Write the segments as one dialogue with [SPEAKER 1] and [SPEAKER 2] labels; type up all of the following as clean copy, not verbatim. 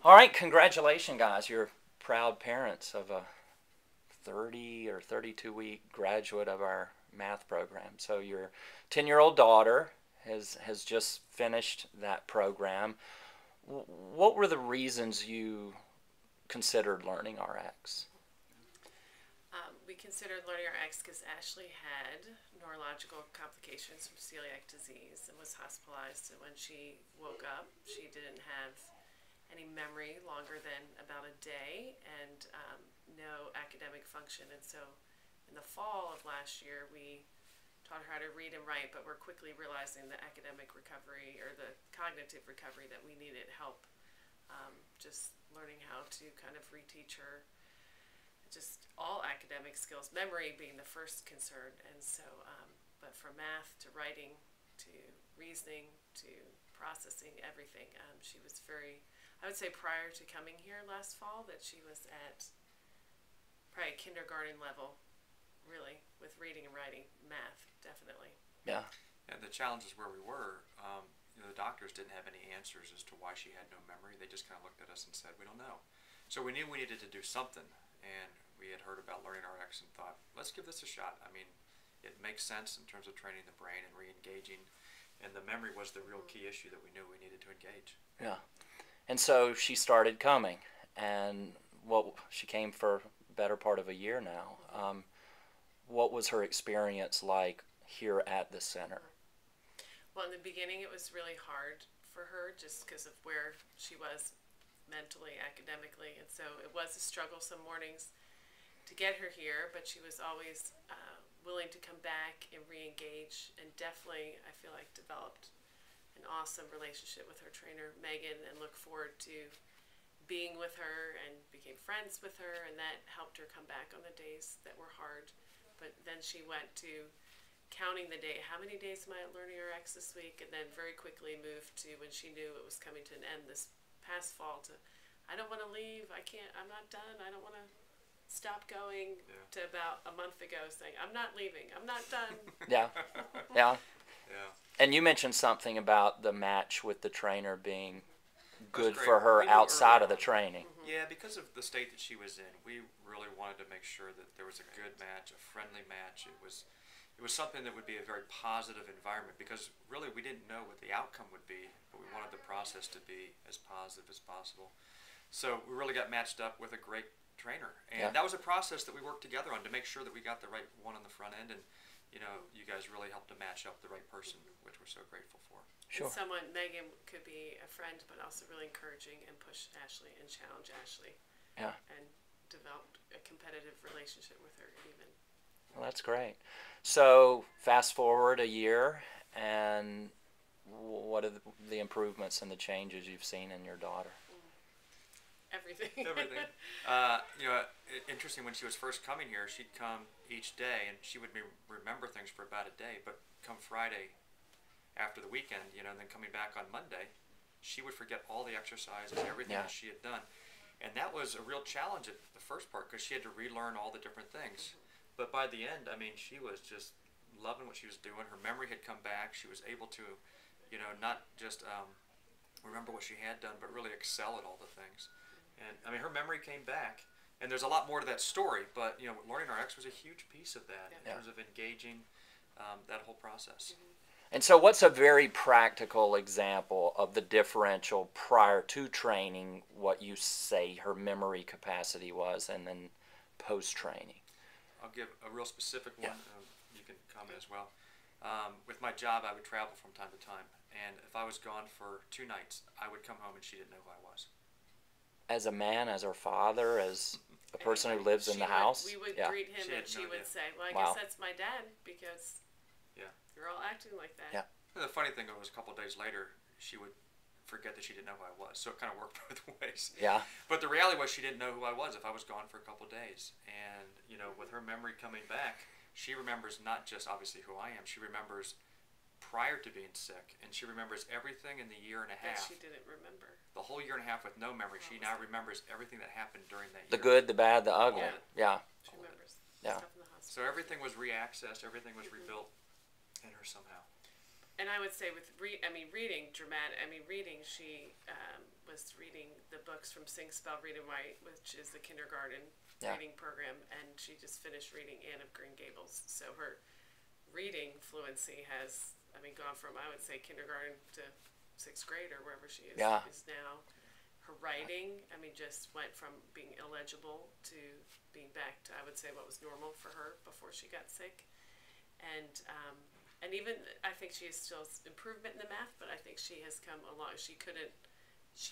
[SPEAKER 1] All right, congratulations, guys. You're proud parents of a 30 or 32-week graduate of our math program. So your 10-year-old daughter has just finished that program. What were the reasons you considered LearningRx?
[SPEAKER 2] We considered LearningRx because Ashely had neurological complications from celiac disease and was hospitalized. And when she woke up, she didn't have any memory longer than about a day and no academic function. And so in the fall of last year, we taught her how to read and write, but we're quickly realizing the academic recovery or the cognitive recovery that we needed help just learning how to kind of reteach her just all academic skills, memory being the first concern. And so, but from math to writing to reasoning to processing everything, she was very, I would say prior to coming here last fall that she was at probably kindergarten level, really, with reading and writing, math, definitely.
[SPEAKER 1] Yeah.
[SPEAKER 3] And the challenges where we were, the doctors didn't have any answers as to why she had no memory. They just kind of looked at us and said, we don't know. So we knew we needed to do something. And we had heard about LearningRx and thought, let's give this a shot. I mean, it makes sense in terms of training the brain and re-engaging. And the memory was the real key issue that we knew we needed to engage.
[SPEAKER 1] Yeah. And so she started coming. And she came for the better part of a year now. What was her experience like here at the center?
[SPEAKER 2] Well, in the beginning, it was really hard for her just because of where she was mentally, academically, and so it was a struggle some mornings to get her here, but she was always willing to come back and re-engage, and definitely, I feel like, developed an awesome relationship with her trainer, Megan, and look forward to being with her and became friends with her, and that helped her come back on the days that were hard. But then she went to counting the day, how many days am I at LearningRx this week, and then very quickly moved to when she knew it was coming to an end this past fall to, I don't want to leave, I can't, I'm not done, I don't want to stop going, to about a month ago saying, I'm not leaving, I'm not done.
[SPEAKER 1] Yeah. Yeah.
[SPEAKER 3] Yeah.
[SPEAKER 1] And you mentioned something about the match with the trainer being good
[SPEAKER 3] great.
[SPEAKER 1] for her
[SPEAKER 3] We knew
[SPEAKER 1] outside
[SPEAKER 3] early
[SPEAKER 1] of the
[SPEAKER 3] on.
[SPEAKER 1] training.
[SPEAKER 3] Yeah, because of the state that she was in, we really wanted to make sure that there was a good match, a friendly match. It was something that would be a very positive environment because really we didn't know what the outcome would be, but we wanted the process to be as positive as possible. So we really got matched up with a great trainer, and that was a process that we worked together on to make sure that we got the right one on the front end, and you guys really helped to match up the right person, which we're so grateful for.
[SPEAKER 1] Sure.
[SPEAKER 2] And someone, Megan, could be a friend, but also really encouraging and push Ashely and challenge Ashely.
[SPEAKER 1] Yeah.
[SPEAKER 2] And developed a competitive relationship with her even.
[SPEAKER 1] Well, that's great. So fast forward a year, and what are the improvements and the changes you've seen in your daughter?
[SPEAKER 2] Everything.
[SPEAKER 3] Everything. Interesting, when she was first coming here, she'd come each day, and she would remember things for about a day, but come Friday after the weekend, and then coming back on Monday, she would forget all the exercises, everything that she had done. And that was a real challenge at the first part because she had to relearn all the different things. But by the end, I mean, she was just loving what she was doing. Her memory had come back. She was able to, not just remember what she had done, but really excel at all the things. And, I mean, her memory came back. And there's a lot more to that story, but, LearningRx was a huge piece of that in terms of engaging that whole process.
[SPEAKER 1] And so what's a very practical example of the differential prior to training, what you say her memory capacity was, and then post-training?
[SPEAKER 3] I'll give a real specific one. You can comment as well. With my job, I would travel from time to time, and if I was gone for 2 nights, I would come home and she didn't know who I was.
[SPEAKER 1] As a man, as her father, as a person who lives in the house?
[SPEAKER 2] We would greet him and she would say, well, I guess that's my dad because you're all acting like that.
[SPEAKER 1] Yeah.
[SPEAKER 3] And the funny thing was, a couple of days later, she would forget that she didn't know who I was. So it kind of worked both ways.
[SPEAKER 1] Yeah.
[SPEAKER 3] But the reality was she didn't know who I was if I was gone for a couple of days. And, with her memory coming back, she remembers not just obviously who I am. She remembers prior to being sick. And she remembers everything in the year and a half.
[SPEAKER 2] That she didn't remember.
[SPEAKER 3] The whole year and a half with no memory. She now remembers everything that happened during that year.
[SPEAKER 1] The good, the bad, the ugly. Yeah.
[SPEAKER 2] She remembers
[SPEAKER 1] stuff
[SPEAKER 2] in the hospital.
[SPEAKER 3] So everything was reaccessed. Everything was rebuilt in her somehow.
[SPEAKER 2] And I would say with reading dramatic. Reading. She was reading the books from Sing, Spell, Read, and Write, which is the kindergarten reading program, and she just finished reading Anne of Green Gables. So her reading fluency has, gone from, I would say, kindergarten to sixth grade or wherever she is now. Her writing, just went from being illegible to being back to, I would say, what was normal for her before she got sick. And even, I think she has still improvement in the math, but I think she has come along. She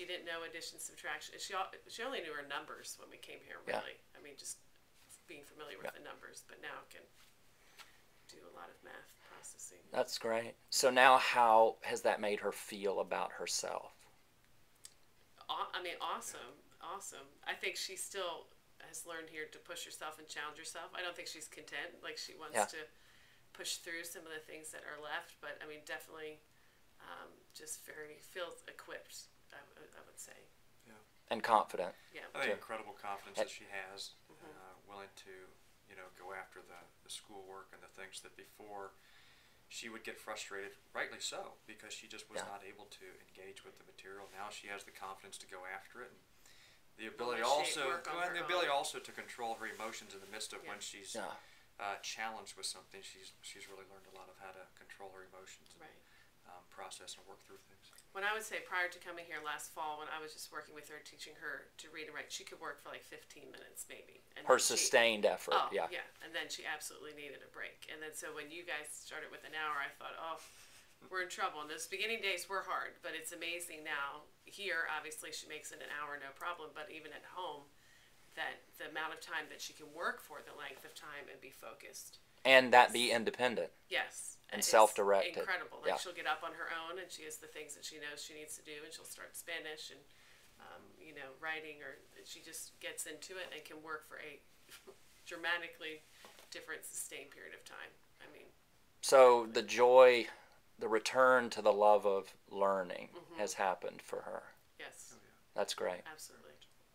[SPEAKER 2] didn't know addition, subtraction. She only knew her numbers when we came here, really. Just being familiar with the numbers, but now can do a lot of math processing.
[SPEAKER 1] That's great. So now how has that made her feel about herself?
[SPEAKER 2] Awesome. I think she still has learned here to push herself and challenge herself. I don't think she's content. Like, she wants to push through some of the things that are left, but definitely just feels equipped, I would say.
[SPEAKER 3] Yeah.
[SPEAKER 1] And confident.
[SPEAKER 2] Yeah.
[SPEAKER 3] I think incredible confidence that she has, willing to, go after the schoolwork and the things that before she would get frustrated, rightly so, because she just was not able to engage with the material. Now she has the confidence to go after it, and the ability also to control her emotions in the midst of when she's challenged with something. She's really learned a lot of how to control her emotions and process and work through things.
[SPEAKER 2] When I would say prior to coming here last fall, when I was just working with her, teaching her to read and write, she could work for like 15 minutes maybe. And
[SPEAKER 1] her sustained effort.
[SPEAKER 2] Yeah. And then she absolutely needed a break. And then so when you guys started with an hour, I thought, we're in trouble. And those beginning days were hard, but it's amazing now. Here, obviously, she makes it an hour, no problem. But even at home, that the amount of time that she can work for, the length of time, and be focused.
[SPEAKER 1] And that be independent.
[SPEAKER 2] Yes.
[SPEAKER 1] And self-directed.
[SPEAKER 2] Incredible. Like, she'll get up on her own, and she has the things that she knows she needs to do, and she'll start Spanish and, writing, or she just gets into it and can work for a dramatically different, sustained period of time.
[SPEAKER 1] So the joy, the return to the love of learning has happened for her.
[SPEAKER 2] Yes.
[SPEAKER 1] That's great.
[SPEAKER 2] Absolutely.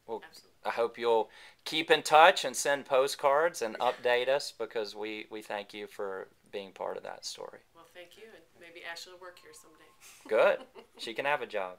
[SPEAKER 1] Well,
[SPEAKER 2] Absolutely.
[SPEAKER 1] I hope you'll keep in touch and send postcards and update us, because we thank you for being part of that story.
[SPEAKER 2] Well, thank you, and maybe Ashely will work here someday.
[SPEAKER 1] Good. She can have a job.